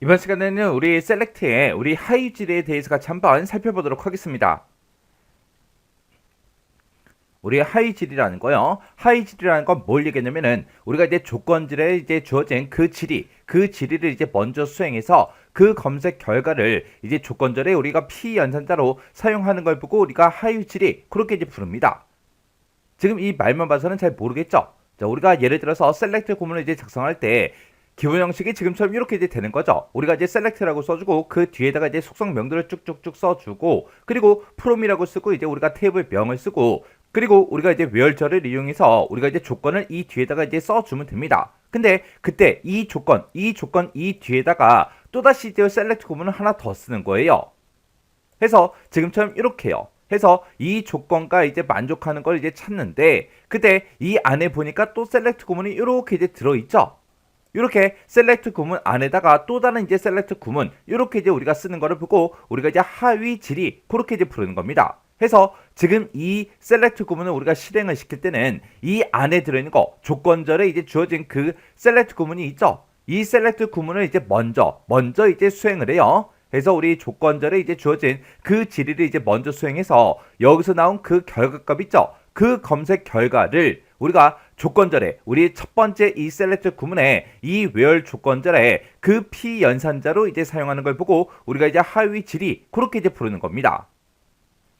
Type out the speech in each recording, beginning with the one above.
이번 시간에는 우리 셀렉트의 우리 하이질에 대해서 같이 한번 살펴보도록 하겠습니다. 우리 하이질이라는 거요. 하이질이라는 건 뭘 얘기하냐면은 우리가 이제 조건질에 이제 주어진 그 지리를 이제 먼저 수행해서 그 검색 결과를 이제 조건절에 우리가 피연산자로 사용하는 걸 보고 우리가 하이질이 그렇게 이제 부릅니다. 지금 이 말만 봐서는 잘 모르겠죠? 자, 우리가 예를 들어서 셀렉트 구문을 이제 작성할 때 기본 형식이 지금처럼 이렇게 이제 되는 거죠. 우리가 이제 셀렉트라고 써주고 그 뒤에다가 이제 속성 명들을 쭉쭉쭉 써주고 그리고 프롬이라고 쓰고 이제 우리가 테이블 명을 쓰고 그리고 우리가 이제 where절을 이용해서 우리가 이제 조건을 이 뒤에다가 이제 써주면 됩니다. 근데 그때 이 조건 이 뒤에다가 또다시 이제 셀렉트 구문을 하나 더 쓰는 거예요. 해서 지금처럼 이렇게요. 해서 이 조건과 이제 만족하는 걸 이제 찾는데 그때 이 안에 보니까 또 셀렉트 구문이 이렇게 이제 들어있죠. 이렇게 셀렉트 구문 안에다가 또 다른 이제 셀렉트 구문 이렇게 이제 우리가 쓰는 거를 보고 우리가 이제 하위 질이 그렇게 이제 부르는 겁니다. 해서 지금 이 셀렉트 구문을 우리가 실행을 시킬 때는 이 안에 들어있는 거 조건절에 이제 주어진 그 셀렉트 구문이 있죠. 이 셀렉트 구문을 이제 먼저 이제 수행을 해요. 해서 우리 조건절에 이제 주어진 그 지리를 이제 먼저 수행해서 여기서 나온 그 결과값 있죠. 그 검색 결과를 우리가 조건절에 우리 첫 번째 이 셀렉트 구문에 이 where 조건절에 그 피연산자로 이제 사용하는 걸 보고 우리가 이제 하위 질이 그렇게 이제 부르는 겁니다.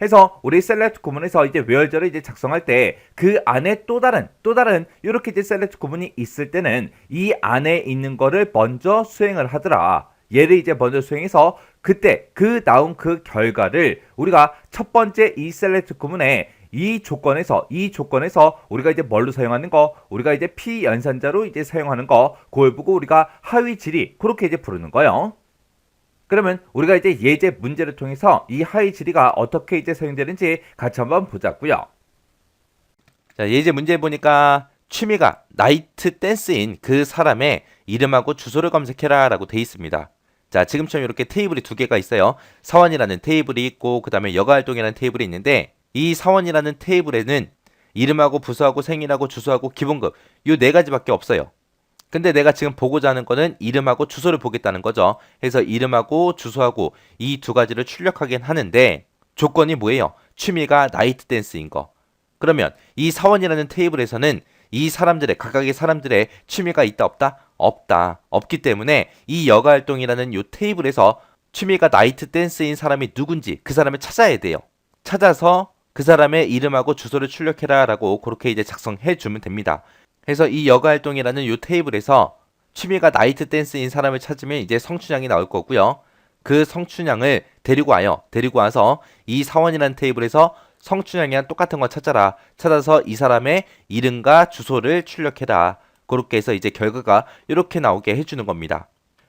해서 우리 셀렉트 구문에서 이제 where절을 이제 작성할 때 그 안에 또 다른 이렇게 이제 셀렉트 구문이 있을 때는 이 안에 있는 거를 먼저 수행을 하더라. 얘를 이제 먼저 수행해서 그때 그 나온 그 결과를 우리가 첫 번째 이 셀렉트 구문에 이 조건에서 우리가 이제 뭘로 사용하는 거 우리가 이제 피연산자로 이제 사용하는 거 그걸 보고 우리가 하위 질이 그렇게 이제 부르는 거예요. 그러면 우리가 이제 예제 문제를 통해서 이 하위 질이가 어떻게 이제 사용되는지 같이 한번 보자고요. 자, 예제 문제 보니까 취미가 나이트 댄스인 그 사람의 이름하고 주소를 검색해라 라고 돼 있습니다. 자, 지금처럼 이렇게 테이블이 두 개가 있어요. 사원이라는 테이블이 있고 그 다음에 여가활동이라는 테이블이 있는데 이 사원이라는 테이블에는 이름하고 부서하고 생일하고 주소하고 기본급 요 네 가지밖에 없어요. 근데 내가 지금 보고자 하는 거는 이름하고 주소를 보겠다는 거죠. 그래서 이름하고 주소하고 이 두 가지를 출력하긴 하는데 조건이 뭐예요? 취미가 나이트 댄스인 거. 그러면 이 사원이라는 테이블에서는 이 사람들의 각각의 사람들의 취미가 있다 없다? 없다. 없기 때문에 이 여가활동이라는 요 테이블에서 취미가 나이트 댄스인 사람이 누군지 그 사람을 찾아야 돼요. 찾아서 그 사람의 이름하고 주소를 출력해라 라고 그렇게 이제 작성해 주면 됩니다. 그래서 이 여가활동이라는 요 테이블에서 취미가 나이트 댄스인 사람을 찾으면 이제 성춘향이 나올 거고요. 그 성춘향을 데리고 와요. 데리고 와서 이 사원이라는 테이블에서 성춘향이랑 똑같은 거 찾아라. 찾아서 이 사람의 이름과 주소를 출력해라. 그렇게 해서 이제 결과가 이렇게 나오게 해주는 겁니다.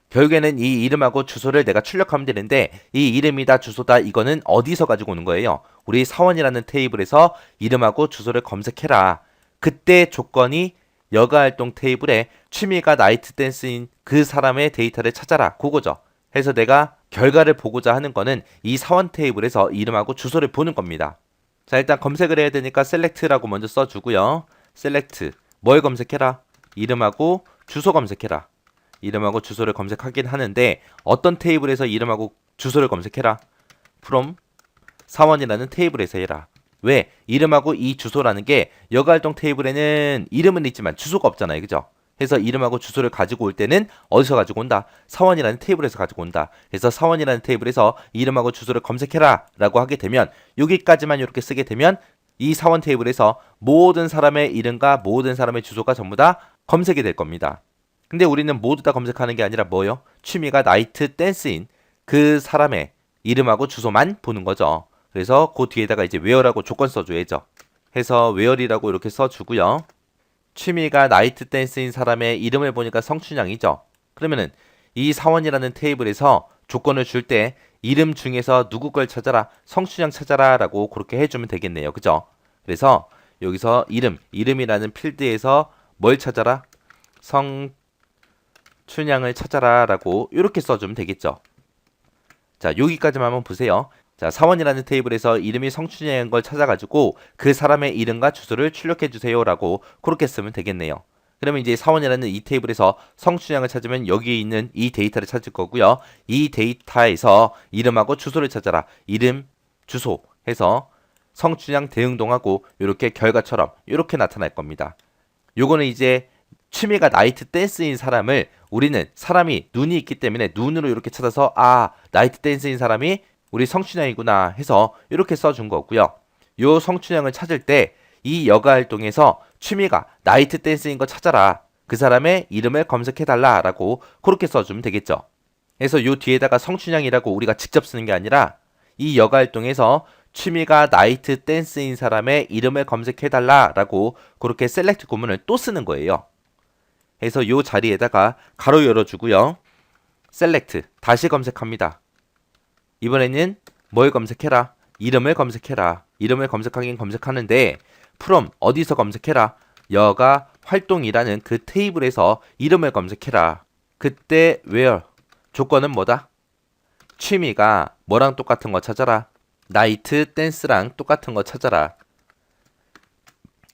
결국에는 이 이름하고 주소를 내가 출력하면 되는데 이 이름이다 주소다 이거는 어디서 가지고 오는 거예요? 우리 사원이라는 테이블에서 이름하고 주소를 검색해라. 그때 조건이 여가활동 테이블에 취미가 나이트 댄스인 그 사람의 데이터를 찾아라. 그거죠. 해서 내가 결과를 보고자 하는 거는 이 사원 테이블에서 이름하고 주소를 보는 겁니다. 자, 일단 검색을 해야 되니까 셀렉트라고 먼저 써주고요. 셀렉트 뭘 검색해라? 이름하고 주소 검색해라. 이름하고 주소를 검색하긴 하는데 어떤 테이블에서 이름하고 주소를 검색해라? from 사원이라는 테이블에서 해라. 왜? 이름하고 이 주소라는 게 여가활동 테이블에는 이름은 있지만 주소가 없잖아요. 그죠? 그래서 이름하고 주소를 가지고 올 때는 어디서 가지고 온다? 사원이라는 테이블에서 가지고 온다. 그래서 사원이라는 테이블에서 이름하고 주소를 검색해라 라고 하게 되면 여기까지만 이렇게 쓰게 되면 이 사원 테이블에서 모든 사람의 이름과 모든 사람의 주소가 전부 다 검색이 될 겁니다. 근데 우리는 모두 다 검색하는 게 아니라 뭐요? 취미가 나이트 댄스인 그 사람의 이름하고 주소만 보는 거죠. 그래서 그 뒤에다가 이제 where라고 조건 써줘야죠. 해서 where이라고 이렇게 써주고요. 취미가 나이트 댄스인 사람의 이름을 보니까 성춘향이죠. 그러면은 이 사원이라는 테이블에서 조건을 줄 때 이름 중에서 누구 걸 찾아라, 성춘향 찾아라 라고 그렇게 해주면 되겠네요. 그죠? 그래서 여기서 이름이라는 필드에서 뭘 찾아라? 성춘향을 찾아라 라고 이렇게 써주면 되겠죠. 자, 여기까지만 한번 보세요. 자, 사원이라는 테이블에서 이름이 성춘향인 걸 찾아가지고 그 사람의 이름과 주소를 출력해주세요 라고 그렇게 쓰면 되겠네요. 그러면 이제 사원이라는 이 테이블에서 성춘향을 찾으면 여기에 있는 이 데이터를 찾을 거고요. 이 데이터에서 이름하고 주소를 찾아라. 이름, 주소 해서 성춘향 대응동하고 이렇게 결과처럼 이렇게 나타날 겁니다. 요거는 이제 취미가 나이트 댄스인 사람을 우리는 사람이 눈이 있기 때문에 눈으로 이렇게 찾아서 아 나이트 댄스인 사람이 우리 성춘향이구나 해서 이렇게 써준 거고요. 요 성춘향을 찾을 때 이 여가 활동에서 취미가 나이트 댄스인 거 찾아라. 그 사람의 이름을 검색해달라 라고 그렇게 써주면 되겠죠. 그래서 요 뒤에다가 성춘향이라고 우리가 직접 쓰는 게 아니라 이 여가 활동에서 취미가 나이트 댄스인 사람의 이름을 검색해달라 라고 그렇게 셀렉트 구문을 또 쓰는 거예요. 그래서 요 자리에다가 가로 열어주고요. 셀렉트 다시 검색합니다. 이번에는 뭘 검색해라? 이름을 검색해라. 이름을 검색하긴 검색하는데 from 어디서 검색해라? 여가 활동이라는 그 테이블에서 이름을 검색해라. 그때 where 조건은 뭐다? 취미가 뭐랑 똑같은 거 찾아라. 나이트 댄스랑 똑같은 거 찾아라.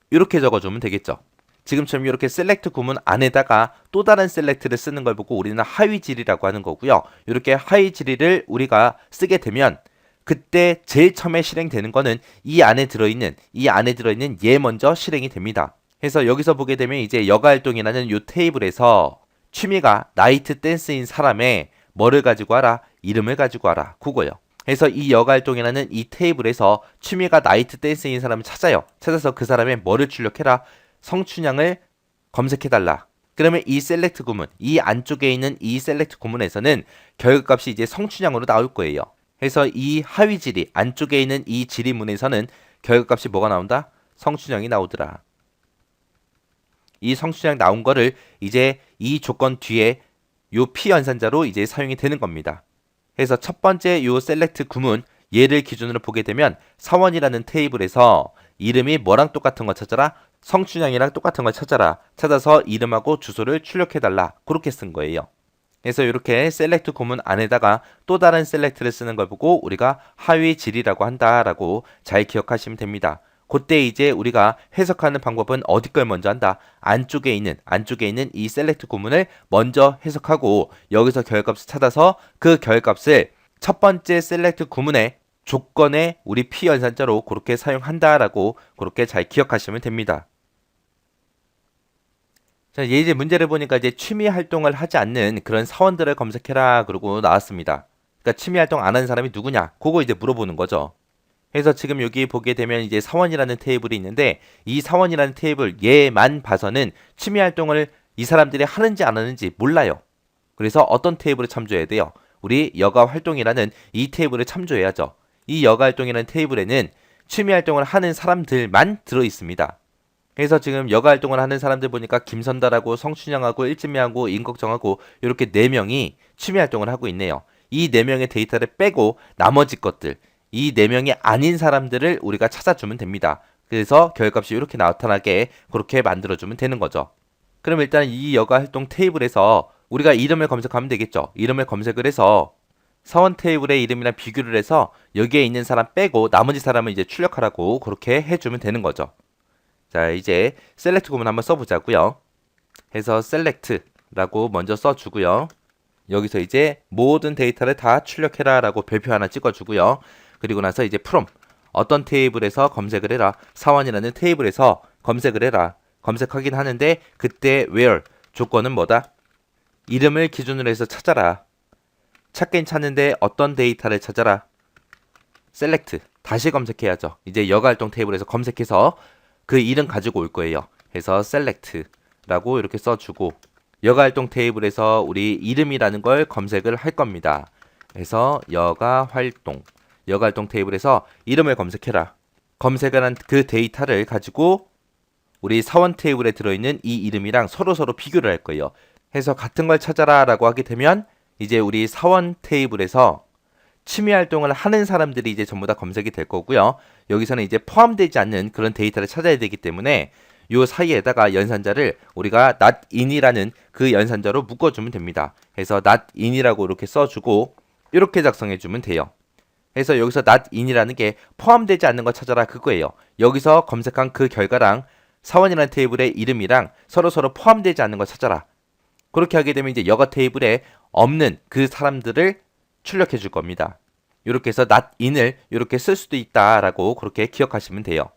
이렇게 적어주면 되겠죠. 지금처럼 이렇게 셀렉트 구문 안에다가 또 다른 셀렉트를 쓰는 걸 보고 우리는 하위질이라고 하는 거고요. 이렇게 하위질을 우리가 쓰게 되면 그때 제일 처음에 실행되는 거는 이 안에 들어있는 얘 먼저 실행이 됩니다. 그래서 여기서 보게 되면 이제 여가활동이라는 이 테이블에서 취미가 나이트 댄스인 사람의 뭐를 가지고 와라? 이름을 가지고 와라. 그거요. 그래서 이 여가활동이라는 이 테이블에서 취미가 나이트 댄스인 사람을 찾아요. 찾아서 그 사람의 뭐를 출력해라? 성춘향을 검색해달라. 그러면 이 셀렉트 구문, 이 안쪽에 있는 이 셀렉트 구문에서는 결과값이 이제 성춘향으로 나올 거예요. 그래서 이 하위 지리, 안쪽에 있는 이 지리문에서는 결과값이 뭐가 나온다? 성춘향이 나오더라. 이 성춘향 나온 거를 이제 이 조건 뒤에 요 피연산자로 이제 사용이 되는 겁니다. 그래서 첫 번째 요 셀렉트 구문, 얘를 기준으로 보게 되면 사원이라는 테이블에서 이름이 뭐랑 똑같은 거 찾아라? 성춘향이랑 똑같은 걸 찾아라. 찾아서 이름하고 주소를 출력해달라. 그렇게 쓴 거예요. 그래서 이렇게 셀렉트 구문 안에다가 또 다른 셀렉트를 쓰는 걸 보고 우리가 하위 질이라고 한다라고 잘 기억하시면 됩니다. 그때 이제 우리가 해석하는 방법은 어디 걸 먼저 한다? 안쪽에 있는 이 셀렉트 구문을 먼저 해석하고 여기서 결값을 찾아서 그 결값을 첫 번째 셀렉트 구문의 조건에 우리 피연산자로 그렇게 사용한다라고 그렇게 잘 기억하시면 됩니다. 자, 이제 문제를 보니까 이제 취미 활동을 하지 않는 그런 사원들을 검색해라 그러고 나왔습니다. 그러니까 취미 활동 안 하는 사람이 누구냐? 그거 이제 물어보는 거죠. 그래서 지금 여기 보게 되면 이제 사원이라는 테이블이 있는데 이 사원이라는 테이블 얘만 봐서는 취미 활동을 이 사람들이 하는지 안 하는지 몰라요. 그래서 어떤 테이블을 참조해야 돼요? 우리 여가 활동이라는 이 테이블을 참조해야죠. 이 여가 활동이라는 테이블에는 취미 활동을 하는 사람들만 들어 있습니다. 그래서 지금 여가 활동을 하는 사람들 보니까 김선달하고 성춘향하고 일진미하고 임꺽정하고 이렇게 4명이 취미 활동을 하고 있네요. 이 4명의 데이터를 빼고 나머지 것들, 이 4명이 아닌 사람들을 우리가 찾아주면 됩니다. 그래서 결값이 이렇게 나타나게 그렇게 만들어주면 되는 거죠. 그럼 일단 이 여가 활동 테이블에서 우리가 이름을 검색하면 되겠죠. 이름을 검색을 해서 사원 테이블의 이름이랑 비교를 해서 여기에 있는 사람 빼고 나머지 사람을 이제 출력하라고 그렇게 해주면 되는 거죠. 자, 이제 셀렉트 구문 한번 써보자고요. 해서 셀렉트라고 먼저 써주고요. 여기서 이제 모든 데이터를 다 출력해라 라고 별표 하나 찍어주고요. 그리고 나서 이제 from 어떤 테이블에서 검색을 해라. 사원이라는 테이블에서 검색을 해라. 검색하긴 하는데 그때 where 조건은 뭐다? 이름을 기준으로 해서 찾아라. 찾긴 찾는데 어떤 데이터를 찾아라. 셀렉트 다시 검색해야죠. 이제 여가활동 테이블에서 검색해서 그 이름 가지고 올 거예요. 그래서 select라고 이렇게 써주고 여가활동 테이블에서 우리 이름이라는 걸 검색을 할 겁니다. 그래서 여가활동 테이블에서 이름을 검색해라. 검색을 한 그 데이터를 가지고 우리 사원 테이블에 들어있는 이 이름이랑 서로 비교를 할 거예요. 해서 같은 걸 찾아라 라고 하게 되면 이제 우리 사원 테이블에서 취미 활동을 하는 사람들이 이제 전부 다 검색이 될 거고요. 여기서는 이제 포함되지 않는 그런 데이터를 찾아야 되기 때문에 요 사이에다가 연산자를 우리가 not in이라는 그 연산자로 묶어주면 됩니다. 그래서 not in이라고 이렇게 써주고 이렇게 작성해주면 돼요. 그래서 여기서 not in이라는 게 포함되지 않는 거 찾아라 그거예요. 여기서 검색한 그 결과랑 사원이라는 테이블의 이름이랑 서로서로 포함되지 않는 걸 찾아라. 그렇게 하게 되면 이제 여가 테이블에 없는 그 사람들을 출력해 줄 겁니다. 이렇게 해서 not in을 이렇게 쓸 수도 있다라고 그렇게 기억하시면 돼요.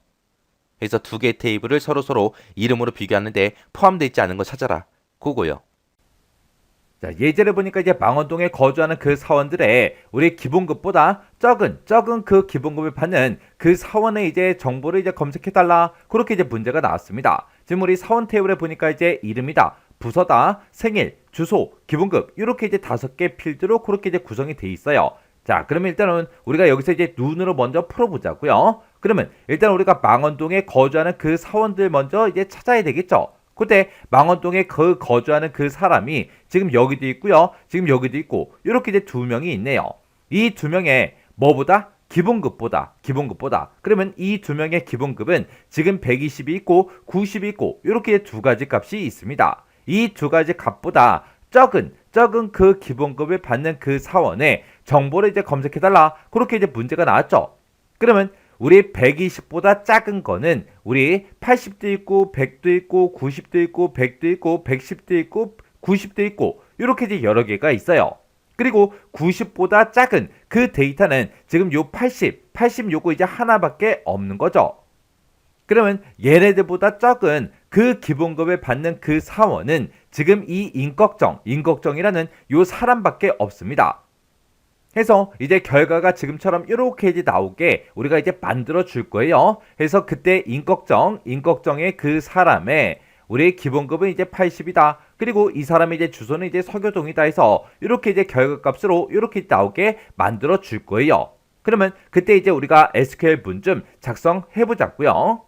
그래서 두 개의 테이블을 서로서로 이름으로 비교하는데 포함되어 있지 않은 걸 찾아라. 그거요. 자, 예제를 보니까 이제 망원동에 거주하는 그 사원들의 우리 기본급보다 적은 그 기본급을 받는 그 사원의 이제 정보를 이제 검색해달라. 그렇게 이제 문제가 나왔습니다. 지금 우리 사원 테이블에 보니까 이제 이름이다, 부서다, 생일, 주소, 기본급 이렇게 이제 5개 필드로 그렇게 이제 구성이 돼 있어요. 자, 그러면 일단은 우리가 여기서 이제 눈으로 먼저 풀어보자고요. 그러면 일단 우리가 망원동에 거주하는 그 사원들 먼저 이제 찾아야 되겠죠. 그때 망원동에 거주하는 그 사람이 지금 여기도 있고요. 지금 여기도 있고 이렇게 이제 2명이 있네요. 이 2명의 뭐보다? 기본급보다. 그러면 이 2명의 기본급은 지금 120이 있고 90이 있고 이렇게 2가지 값이 있습니다. 이 2가지 값보다 적은 그 기본급을 받는 그 사원의 정보를 이제 검색해달라. 그렇게 이제 문제가 나왔죠. 그러면 우리 120보다 작은 거는 우리 80도 있고 100도 있고 90도 있고 100도 있고 110도 있고 90도 있고 이렇게 이제 여러 개가 있어요. 그리고 90보다 작은 그 데이터는 지금 요 80 요거 이제 하나밖에 없는 거죠. 그러면 얘네들보다 적은 그 기본급을 받는 그 사원은 지금 이 인걱정이라는 요 사람밖에 없습니다. 해서 이제 결과가 지금처럼 이렇게 이제 나오게 우리가 이제 만들어 줄 거예요. 해서 그때 인걱정의 그 사람의 우리 기본급은 이제 80이다. 그리고 이 사람의 이제 주소는 이제 서교동이다 해서 이렇게 이제 결과값으로 이렇게 나오게 만들어 줄 거예요. 그러면 그때 이제 우리가 SQL 문 좀 작성해 보자고요.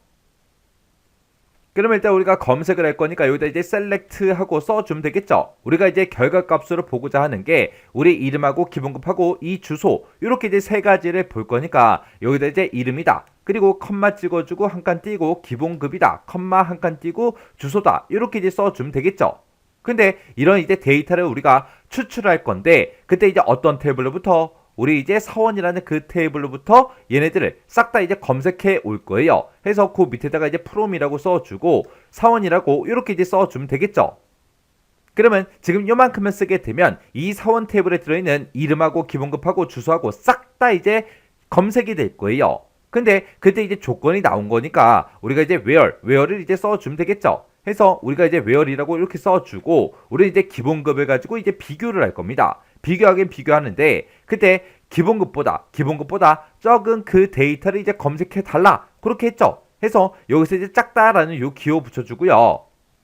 그러면 일단 우리가 검색을 할 거니까 여기다 이제 select 하고 써주면 되겠죠. 우리가 이제 결과값으로 보고자 하는 게 우리 이름하고 기본급하고 이 주소 이렇게 이제 3가지를 볼 거니까 여기다 이제 이름이다. 그리고 컴마 찍어주고 한 칸 띄고 기본급이다. 컴마 한 칸 띄고 주소다. 이렇게 이제 써주면 되겠죠. 근데 이런 이제 데이터를 우리가 추출할 건데 그때 이제 어떤 테이블로부터 우리 이제 사원이라는 그 테이블로부터 얘네들을 싹 다 이제 검색해 올 거예요. 해서 그 밑에다가 이제 from이라고 써주고 사원이라고 이렇게 이제 써주면 되겠죠. 그러면 지금 요만큼만 쓰게 되면 이 사원 테이블에 들어있는 이름하고 기본급하고 주소하고 싹 다 이제 검색이 될 거예요. 근데 그때 이제 조건이 나온 거니까 우리가 이제 where를 이제 써주면 되겠죠. 해서 우리가 이제 where이라고 이렇게 써주고 우리 이제 기본급을 가지고 이제 비교를 할 겁니다. 비교하긴 비교하는데 그때 기본급보다 적은 그 데이터를 이제 검색해 달라 그렇게 했죠. 해서 여기서 이제 작다라는 요 기호 붙여주고요.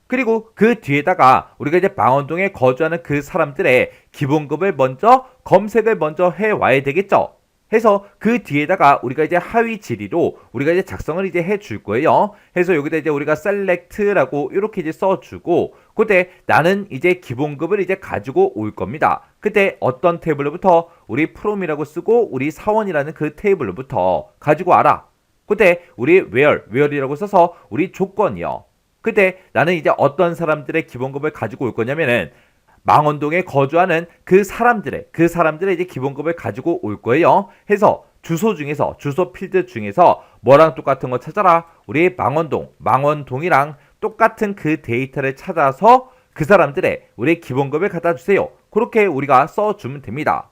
그리고 그 뒤에다가 우리가 이제 망원동에 거주하는 그 사람들의 기본급을 먼저 검색을 먼저 해 와야 되겠죠. 해서 그 뒤에다가 우리가 이제 하위 지리로 우리가 이제 작성을 이제 해줄 거예요. 해서 여기다 이제 우리가 select라고 이렇게 이제 써주고 그때 나는 이제 기본급을 이제 가지고 올 겁니다. 그때 어떤 테이블로부터 우리 from이라고 쓰고 우리 사원이라는 그 테이블로부터 가지고 와라. 그때 우리 where이라고 써서 우리 조건이요. 그때 나는 이제 어떤 사람들의 기본급을 가지고 올 거냐면은 망원동에 거주하는 그 사람들의 이제 기본급을 가지고 올 거예요. 해서 주소 필드 중에서 뭐랑 똑같은 거 찾아라. 우리 망원동이랑 똑같은 그 데이터를 찾아서 그 사람들의 우리 기본급을 갖다 주세요. 그렇게 우리가 써주면 됩니다.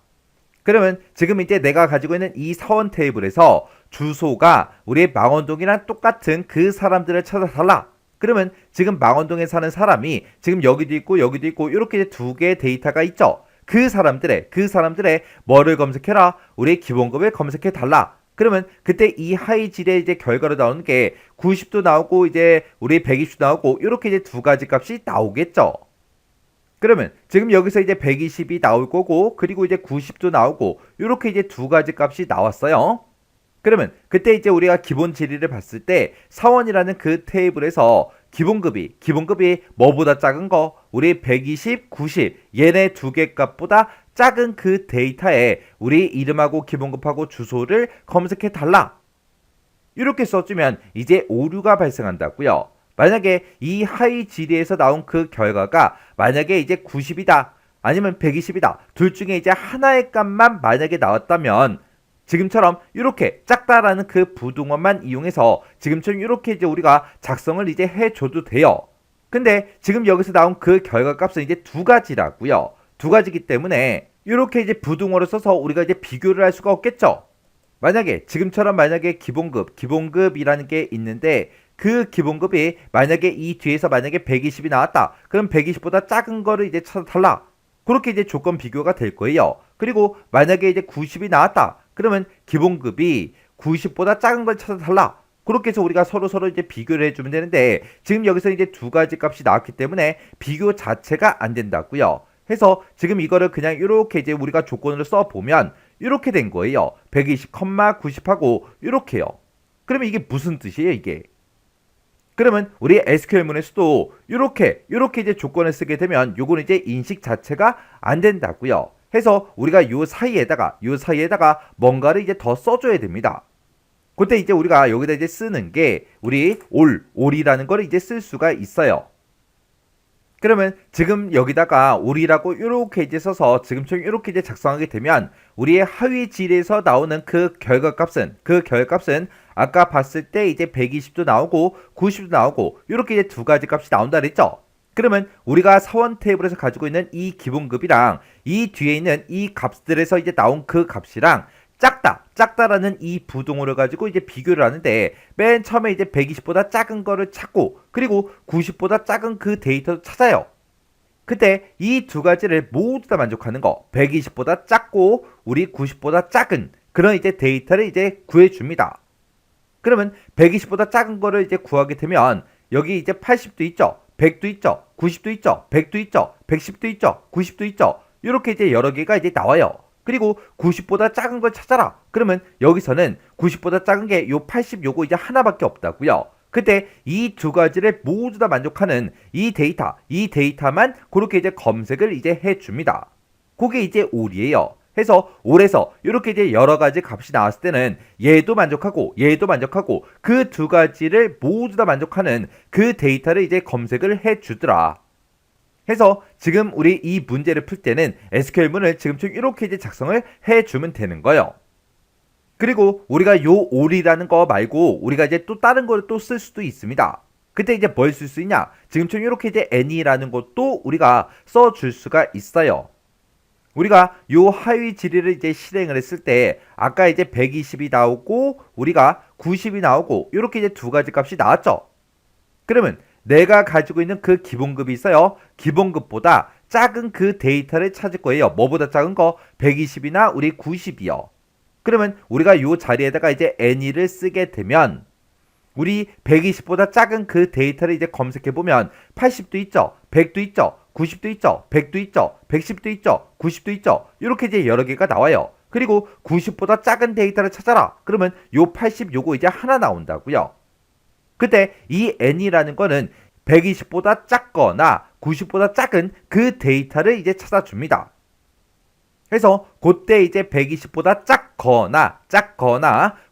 그러면 지금 이제 내가 가지고 있는 이 사원 테이블에서 주소가 우리 망원동이랑 똑같은 그 사람들을 찾아달라. 그러면 지금 망원동에 사는 사람이 지금 여기도 있고 이렇게 이제 2개의 데이터가 있죠. 그 사람들의 뭐를 검색해라? 우리 기본급을 검색해 달라. 그러면 그때 이 하위 질의 이제 결과로 나오는 게 90도 나오고 이제 우리 120도 나오고 이렇게 이제 2가지 값이 나오겠죠. 그러면 지금 여기서 이제 120이 나올 거고 그리고 이제 90도 나오고 이렇게 이제 2가지 값이 나왔어요. 그러면 그때 이제 우리가 기본 지리를 봤을 때 사원이라는 그 테이블에서 기본급이 뭐보다 작은 거 우리 120, 90 얘네 2개 값보다 작은 그 데이터에 우리 이름하고 기본급하고 주소를 검색해 달라. 이렇게 써주면 이제 오류가 발생한다고요. 만약에 이 하위 지리에서 나온 그 결과가 만약에 이제 90이다 아니면 120이다 둘 중에 이제 하나의 값만 만약에 나왔다면 지금처럼 이렇게 작다라는 그 부등호만 이용해서 지금처럼 이렇게 이제 우리가 작성을 이제 해줘도 돼요. 근데 지금 여기서 나온 그 결과값은 이제 두 가지라고요. 두 가지기 때문에 이렇게 이제 부등호를 써서 우리가 이제 비교를 할 수가 없겠죠. 만약에 지금처럼 만약에 기본급이라는 게 있는데 그 기본급이 만약에 이 뒤에서 만약에 120이 나왔다. 그럼 120보다 작은 거를 이제 찾아달라. 그렇게 이제 조건 비교가 될 거예요. 그리고 만약에 이제 90이 나왔다. 그러면 기본급이 90보다 작은 걸 찾아달라. 그렇게 해서 우리가 서로 이제 비교를 해주면 되는데 지금 여기서 이제 두 가지 값이 나왔기 때문에 비교 자체가 안 된다고요. 해서 지금 이거를 그냥 이렇게 이제 우리가 조건으로 써보면 이렇게 된 거예요. 120, 90하고 이렇게요. 그러면 이게 무슨 뜻이에요, 이게? 그러면 우리 SQL문에서도 이렇게 이제 조건을 쓰게 되면 요거는 이제 인식 자체가 안 된다고요. 해서 우리가 요 사이에다가 뭔가를 이제 더 써줘야 됩니다. 그때 이제 우리가 여기다 이제 쓰는 게 우리 올이라는 걸 이제 쓸 수가 있어요. 그러면 지금 여기다가 올이라고 이렇게 이제 써서 지금처럼 이렇게 이제 작성하게 되면 우리의 하위 질에서 나오는 그 결과값은 아까 봤을 때 이제 120도 나오고 90도 나오고 이렇게 이제 두 가지 값이 나온다 그랬죠. 그러면 우리가 사원 테이블에서 가지고 있는 이 기본급이랑 이 뒤에 있는 이 값들에서 이제 나온 그 값이랑 작다라는 이 부등호를 가지고 이제 비교를 하는데 맨 처음에 이제 120보다 작은 거를 찾고 그리고 90보다 작은 그 데이터를 찾아요. 그때 이 두 가지를 모두 다 만족하는 거 120보다 작고 우리 90보다 작은 그런 이제 데이터를 이제 구해줍니다. 그러면 120보다 작은 거를 이제 구하게 되면 여기 이제 80도 있죠. 100도 있죠. 90도 있죠. 100도 있죠. 110도 있죠. 90도 있죠. 이렇게 이제 여러 개가 이제 나와요. 그리고 90보다 작은 걸 찾아라. 그러면 여기서는 90보다 작은 게 요 80 요거 이제 하나밖에 없다고요. 그때 이 두 가지를 모두 다 만족하는 이 데이터만 그렇게 이제 검색을 이제 해줍니다. 그게 이제 올이에요. 해서 올에서 이렇게 이제 여러 가지 값이 나왔을 때는 얘도 만족하고 그 두 가지를 모두 다 만족하는 그 데이터를 이제 검색을 해주더라. 해서 지금 우리 이 문제를 풀 때는 SQL문을 지금처럼 이렇게 이제 작성을 해주면 되는 거예요. 그리고 우리가 요 올이라는 거 말고 우리가 이제 또 다른 거를 또 쓸 수도 있습니다. 그때 이제 뭘 쓸 수 있냐? 지금처럼 이렇게 이제 any라는 것도 우리가 써줄 수가 있어요. 우리가 요 하위 지리를 이제 실행을 했을 때 아까 이제 120이 나오고 우리가 90이 나오고 이렇게 이제 두 가지 값이 나왔죠. 그러면 내가 가지고 있는 그 기본급이 있어요. 기본급보다 작은 그 데이터를 찾을 거예요. 뭐보다 작은 거? 120이나 우리 90이요. 그러면 우리가 요 자리에다가 이제 any를 쓰게 되면 우리 120보다 작은 그 데이터를 이제 검색해 보면 80도 있죠. 100도 있죠. 90도 있죠. 100도 있죠. 110도 있죠. 90도 있죠. 이렇게 이제 여러 개가 나와요. 그리고 90보다 작은 데이터를 찾아라. 그러면 요 80 요거 이제 하나 나온다고요. 그때 이 n이라는 거는 120보다 작거나 90보다 작은 그 데이터를 이제 찾아줍니다. 그래서 그때 이제 120보다 작거나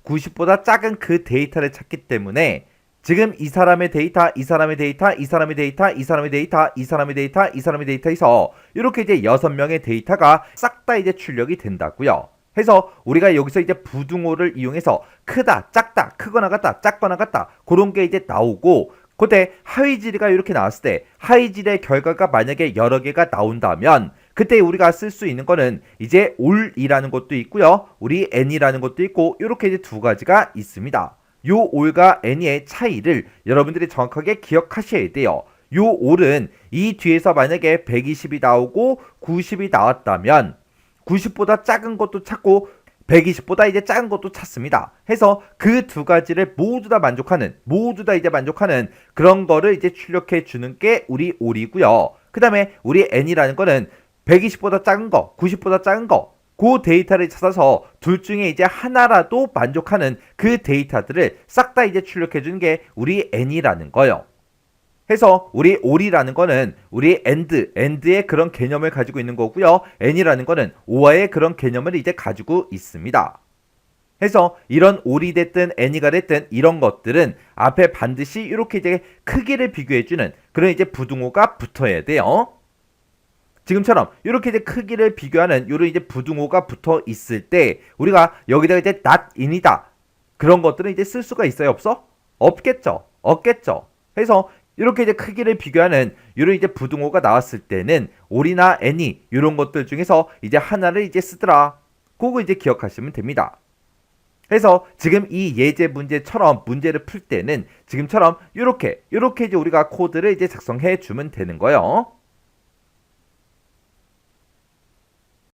90보다 작은 그 데이터를 찾기 때문에 지금 이 사람의 데이터, 이 사람의 데이터, 이 사람의 데이터, 이 사람의 데이터, 이 사람의 데이터, 이 사람의 데이터에서 이렇게 이제 6명의 데이터가 싹 다 이제 출력이 된다고요. 해서 우리가 여기서 이제 부등호를 이용해서 크다, 작다, 크거나 같다, 작거나 같다 그런 게 이제 나오고 그때 하위지리가 이렇게 나왔을 때 하위지리의 결과가 만약에 여러 개가 나온다면 그때 우리가 쓸 수 있는 거는 이제 올이라는 것도 있고요. 우리 n이라는 것도 있고 이렇게 이제 두 가지가 있습니다. 요 올과 n의 차이를 여러분들이 정확하게 기억하셔야 돼요. 요 올은 이 뒤에서 만약에 120이 나오고 90이 나왔다면 90보다 작은 것도 찾고 120보다 이제 작은 것도 찾습니다. 해서 그 두 가지를 모두 다 만족하는 그런 거를 이제 출력해 주는 게 우리 올이고요. 그 다음에 우리 n이라는 거는 120보다 작은 거, 90보다 작은 거, 그 데이터를 찾아서 둘 중에 이제 하나라도 만족하는 그 데이터들을 싹 다 이제 출력해 주는 게 우리 n이라는 거예요. 해서 우리 올이라는 거는 우리 and의 그런 개념을 가지고 있는 거고요. n이라는 거는 or의 그런 개념을 이제 가지고 있습니다. 해서 이런 올이 됐든 n이가 됐든 이런 것들은 앞에 반드시 이렇게 이제 크기를 비교해 주는 그런 이제 부등호가 붙어야 돼요. 지금처럼 이렇게 이제 크기를 비교하는 이런 이제 부등호가 붙어 있을 때 우리가 여기다가 이제 not in이다 그런 것들은 이제 쓸 수가 있어요, 없어? 없겠죠. 없겠죠. 그래서 이렇게 이제 크기를 비교하는 이런 이제 부등호가 나왔을 때는 올이나 any 이런 것들 중에서 이제 하나를 이제 쓰더라. 그거 이제 기억하시면 됩니다. 그래서 지금 이 예제 문제처럼 문제를 풀 때는 지금처럼 이렇게 이제 우리가 코드를 이제 작성해 주면 되는 거예요.